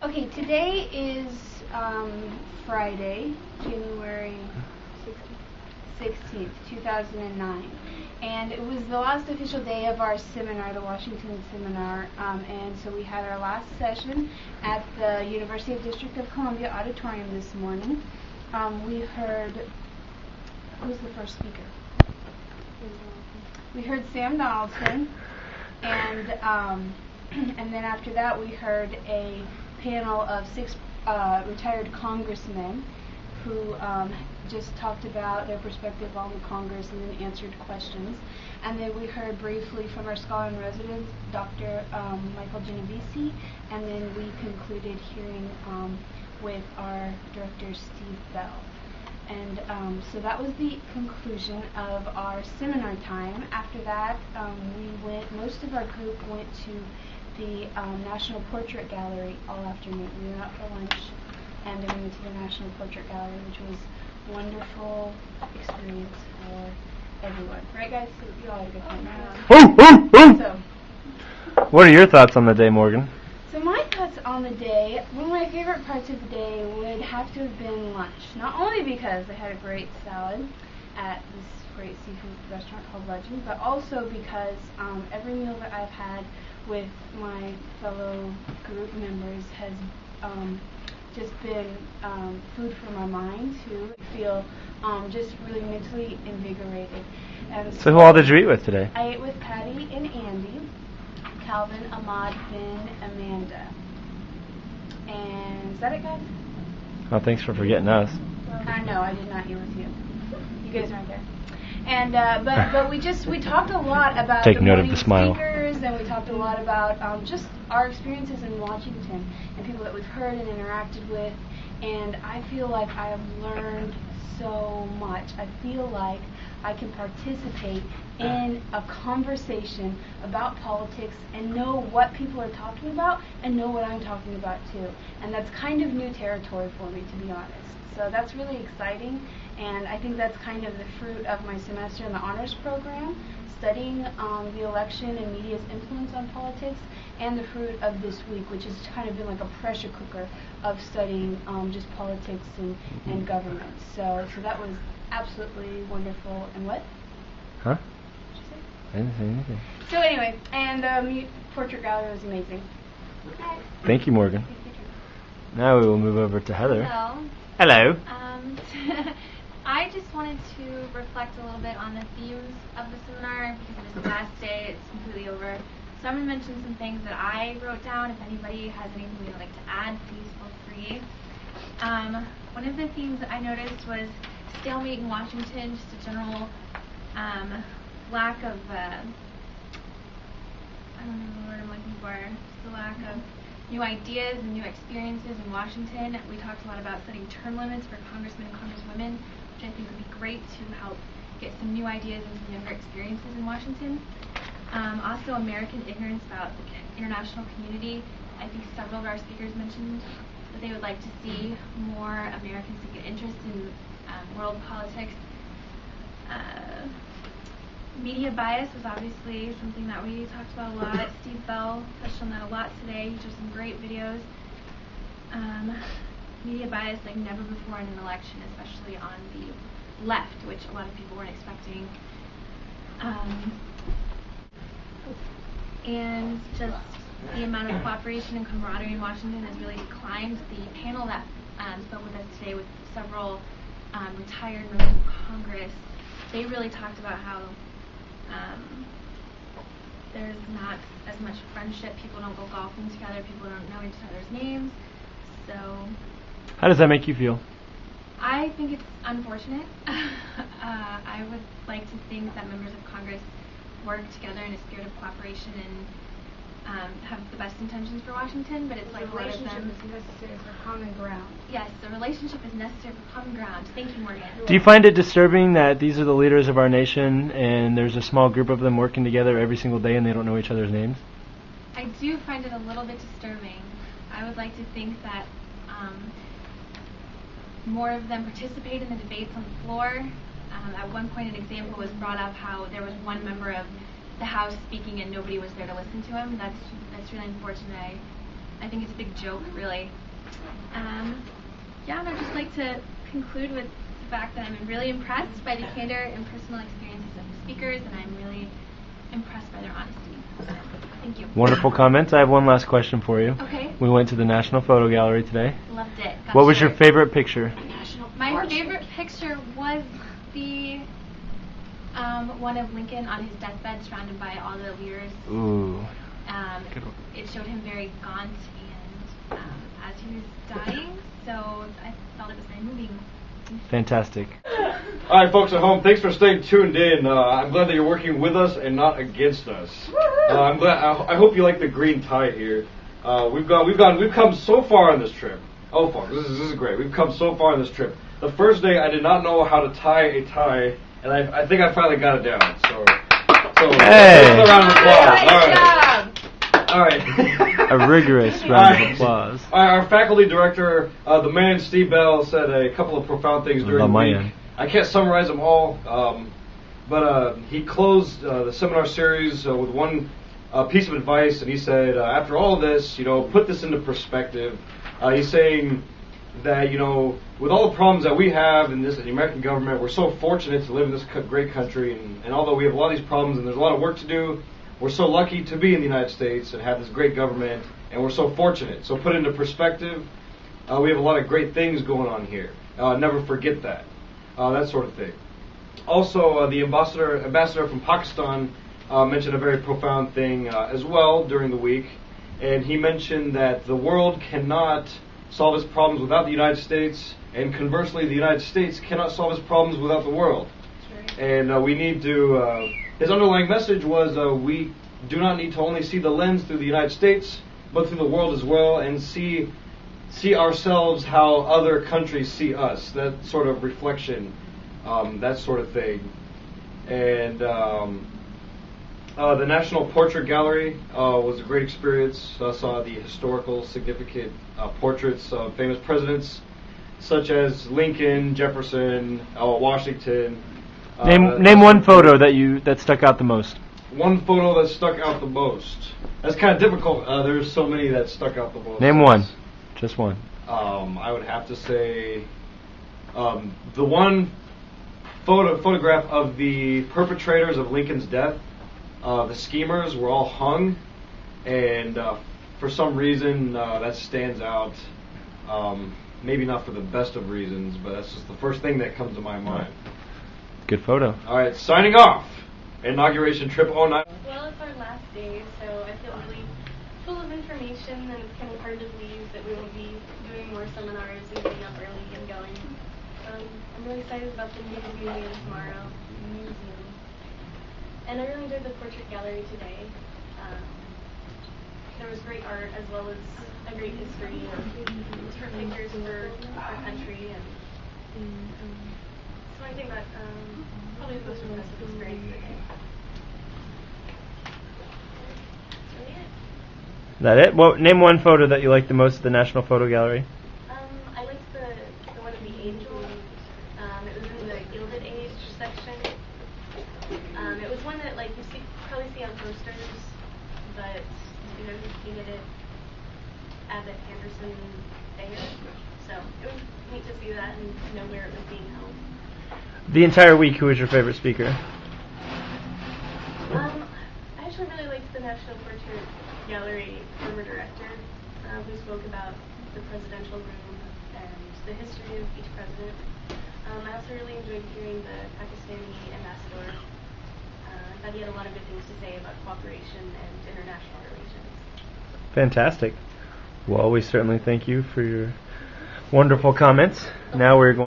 Okay, today is Friday, January 16th, 2009. And it was the last official day of our seminar, the Washington seminar. And so we had our last session at the University of District of Columbia auditorium this morning. We heard, who was the first speaker? We heard Sam Donaldson, and and then after that we heard a panel of 6 retired congressmen who just talked about their perspective on the Congress and then answered questions. And then we heard briefly from our scholar in residence, Dr. Michael Genovese, and then we concluded hearing with our director, Steve Bell. And so that was the conclusion of our seminar time. After that, most of our group went to the National Portrait Gallery all afternoon. We went out for lunch and then we went to the National Portrait Gallery, which was a wonderful experience for everyone. Right, guys? So you all had a good time. So, what are your thoughts on the day, Morgan? So my thoughts on the day, one of my favorite parts of the day would have to have been lunch. Not only because they had a great salad at this great seafood restaurant called Legend, but also because every meal that I've had with my fellow group members has just been food for my mind to feel just really mentally invigorated. And so who all did you eat with today? I ate with Patty and Andy, Calvin, Ahmad, Ben, Amanda. And is that it, guys? Oh, thanks for forgetting us. I know, I did not eat with you. You guys aren't there. And but we talked a lot about Take the note of morning the smile. speakers, and we talked a lot about just our experiences in Washington and people that we've heard and interacted with. And I feel like I have learned so much. I feel like I can participate in a conversation about politics and know what people are talking about and know what I'm talking about too. And that's kind of new territory for me, to be honest. So that's really exciting, and I think that's kind of the fruit of my semester in the honors program, studying the election and media's influence on politics, and the fruit of this week, which has kind of been like a pressure cooker of studying just politics and government. So that was absolutely wonderful. And what? Huh? What did you say? I didn't say anything. So anyway, and portrait gallery was amazing. Okay. Thank you, Morgan. Now we will move over to Heather. Hello. Hello. I just wanted to reflect a little bit on the themes of the seminar because it is the last day, it's completely over. So I'm going to mention some things that I wrote down. If anybody has anything they'd like to add, please feel free. One of the themes that I noticed was stalemate in Washington, just a general lack of, I don't know the word I'm looking for, just a lack of new ideas and new experiences in Washington. We talked a lot about setting term limits for congressmen and congresswomen, which I think would be great to help get some new ideas and some younger experiences in Washington. Also, American ignorance about the international community. I think several of our speakers mentioned that they would like to see more Americans take an interest in world politics. Media bias is obviously something that we talked about a lot. Steve Bell touched on that a lot today. He showed some great videos. Media bias like never before in an election, especially on the left, which a lot of people weren't expecting. And just the amount of cooperation and camaraderie in Washington has really declined. The panel that spoke with us today with several retired members of Congress, they really talked about how there's not as much friendship. People don't go golfing together. People don't know each other's names. So How does that make you feel? I think it's unfortunate. I would like to think that members of Congress work together in a spirit of cooperation and have the best intentions for Washington, but it's like a lot of them. Is necessary for common ground. Yes, the relationship is necessary for common ground. Thank you, Morgan. Do you find it disturbing that these are the leaders of our nation and there's a small group of them working together every single day and they don't know each other's names? I do find it a little bit disturbing. I would like to think that more of them participate in the debates on the floor. At one point, an example was brought up how there was one member of the House speaking and nobody was there to listen to him. That's really unfortunate. I think it's a big joke, really. Yeah, and I'd just like to conclude with the fact that I'm really impressed by the candor and personal experiences of the speakers, and I'm really impressed by their honesty. So, thank you. Wonderful comments. I have one last question for you. Okay. We went to the National Photo Gallery today. Loved it. What was your favorite picture? My favorite picture was the one of Lincoln on his deathbed, surrounded by all the leaders. Ooh. It showed him very gaunt and as he was dying, so I thought it was very moving. Fantastic. All right, folks at home, thanks for staying tuned in. I'm glad that you're working with us and not against us. I'm glad. I hope you like the green tie here. We've come so far on this trip. Oh, folks, this is great. We've come so far on this trip. The first day, I did not know how to tie a tie, and I think I finally got it down. So hey. Another round of applause. All right. A rigorous round of applause. Our faculty director, the man Steve Bell, said a couple of profound things during the week. I can't summarize them all, but he closed the seminar series with one piece of advice, and he said, after all of this, put this into perspective. He's saying that, with all the problems that we have in the American government, we're so fortunate to live in this great country, and although we have a lot of these problems and there's a lot of work to do, we're so lucky to be in the United States and have this great government, and we're so fortunate. So put into perspective, we have a lot of great things going on here. Never forget that. That sort of thing. Also, the ambassador from Pakistan mentioned a very profound thing as well during the week, and he mentioned that the world cannot solve its problems without the United States, and conversely, the United States cannot solve its problems without the world. Right. And we need to. His underlying message was we do not need to only see the lens through the United States, but through the world as well, and see ourselves how other countries see us. That sort of reflection, that sort of thing. And the National Portrait Gallery was a great experience. I saw the historical, significant portraits of famous presidents, such as Lincoln, Jefferson, Washington. Name one photo that stuck out the most. One photo that stuck out the most. That's kind of difficult. There's so many that stuck out the most. Name one. Just one. I would have to say the one photograph of the perpetrators of Lincoln's death. The schemers were all hung, and for some reason that stands out. Maybe not for the best of reasons, but that's just the first thing that comes to my mind. Good photo. All right, signing off. Inauguration trip 09. Well, it's our last day, so I feel really full of information, and it's kind of hard to believe that we will be doing more seminars and getting up early and going. I'm really excited about the new museum tomorrow. And I really enjoyed the portrait gallery today. There was great art as well as a great history and different pictures for our country. And so I think that probably the most impressive experience today. Is that it? Well, name one photo that you liked the most at the National Photo Gallery. I liked the one of the angels. It was in the Gilded Age section. It was one that you probably see on posters, but you get it at the Anderson Fair. So it was neat to see that and know where it was being held. The entire week, who was your favorite speaker? I actually really liked the National Portrait Gallery former director, who spoke about the presidential room and the history of each president. I also really enjoyed hearing the Pakistani ambassador. I thought he had a lot of good things to say about cooperation and international relations. Fantastic. Well, we certainly thank you for your wonderful comments. Now we're going